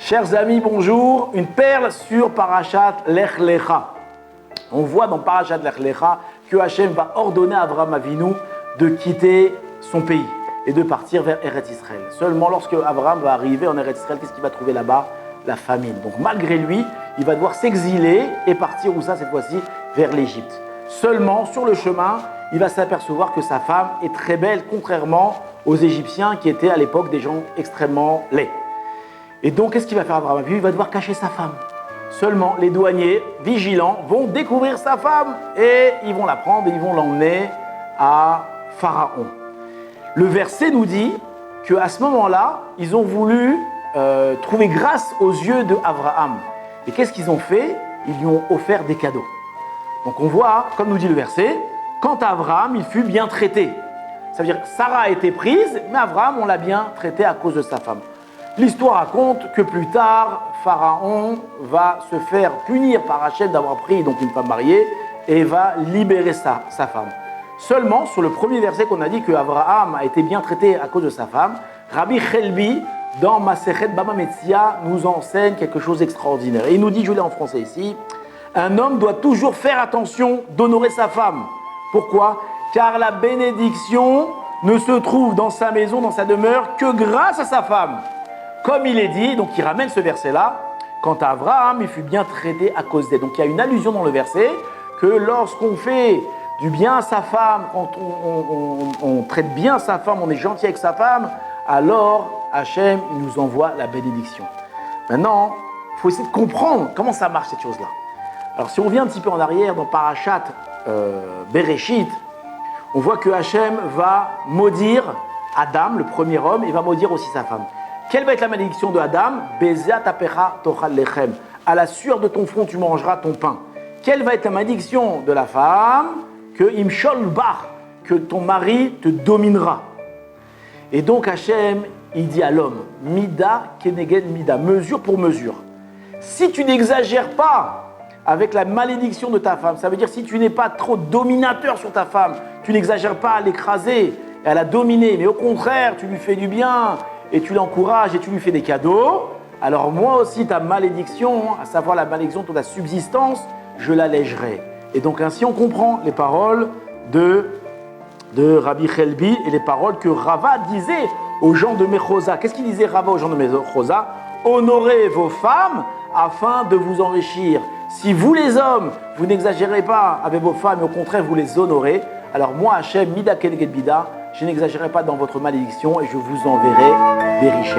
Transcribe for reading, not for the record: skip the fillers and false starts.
Chers amis, bonjour. Une perle sur Parashat Lech Lecha. On voit dans Parashat Lech Lecha que Hachem va ordonner à Avraham Avinu de quitter son pays et de partir vers Eretz Israël. Seulement lorsque Avraham va arriver en Eretz Israël, qu'est-ce qu'il va trouver là-bas? La famine. Donc malgré lui, il va devoir s'exiler et partir, où ça cette fois-ci, vers l'Égypte. Seulement sur le chemin, il va s'apercevoir que sa femme est très belle, contrairement aux Égyptiens qui étaient à l'époque des gens extrêmement laids. Et donc, qu'est-ce qu'il va faire Avraham Avinu? Il va devoir cacher sa femme. Seulement, les douaniers vigilants vont découvrir sa femme et ils vont la prendre et ils vont l'emmener à Pharaon. Le verset nous dit qu'à ce moment-là, ils ont voulu trouver grâce aux yeux d'Abraham. Et qu'est-ce qu'ils ont fait? Ils lui ont offert des cadeaux. Donc on voit, comme nous dit le verset, quant à Abraham, il fut bien traité. Ça veut dire que Sarah a été prise, mais Abraham, on l'a bien traité à cause de sa femme. L'histoire raconte que plus tard, Pharaon va se faire punir par Hachem d'avoir pris donc une femme mariée et va libérer sa femme. Seulement, sur le premier verset qu'on a dit que Abraham a été bien traité à cause de sa femme, Rabbi Chelbi, dans Masechet Baba Metzia, nous enseigne quelque chose d'extraordinaire. Et il nous dit, je l'ai en français ici, un homme doit toujours faire attention d'honorer sa femme. Pourquoi? Car la bénédiction ne se trouve dans sa maison, dans sa demeure, que grâce à sa femme. Comme il est dit, donc il ramène ce verset-là, quant à Abraham, il fut bien traité à cause d'elle. Donc il y a une allusion dans le verset que lorsqu'on fait du bien à sa femme, quand on traite bien sa femme, on est gentil avec sa femme, alors Hachem il nous envoie la bénédiction. Maintenant, il faut essayer de comprendre comment ça marche cette chose-là. Alors si on revient un petit peu en arrière dans Parashat Bereshit, on voit que Hachem va maudire Adam, le premier homme, et va maudire aussi sa femme. Quelle va être la malédiction de Adam? Bezat apecha tochal lechem. À la sueur de ton front, tu mangeras ton pain. Quelle va être la malédiction de la femme? Que imshol bar, que ton mari te dominera. Et donc Hachem, il dit à l'homme, mida keneged mida, mesure pour mesure. Si tu n'exagères pas avec la malédiction de ta femme, ça veut dire si tu n'es pas trop dominateur sur ta femme, tu n'exagères pas à l'écraser et à la dominer, mais au contraire, tu lui fais du bien, et tu l'encourages et tu lui fais des cadeaux, alors moi aussi ta malédiction, à savoir la malédiction de ta subsistance, je l'allégerai. Et donc ainsi on comprend les paroles de Rabbi Chelbi et les paroles que Rava disait aux gens de Mechosa. Qu'est-ce qu'il disait Rava aux gens de Mechosa? Honorez vos femmes afin de vous enrichir. Si vous les hommes, vous n'exagérez pas avec vos femmes et au contraire vous les honorez, alors moi Hachem, mida keneged bida, je n'exagérerai pas dans votre malédiction et je vous enverrai des richesses.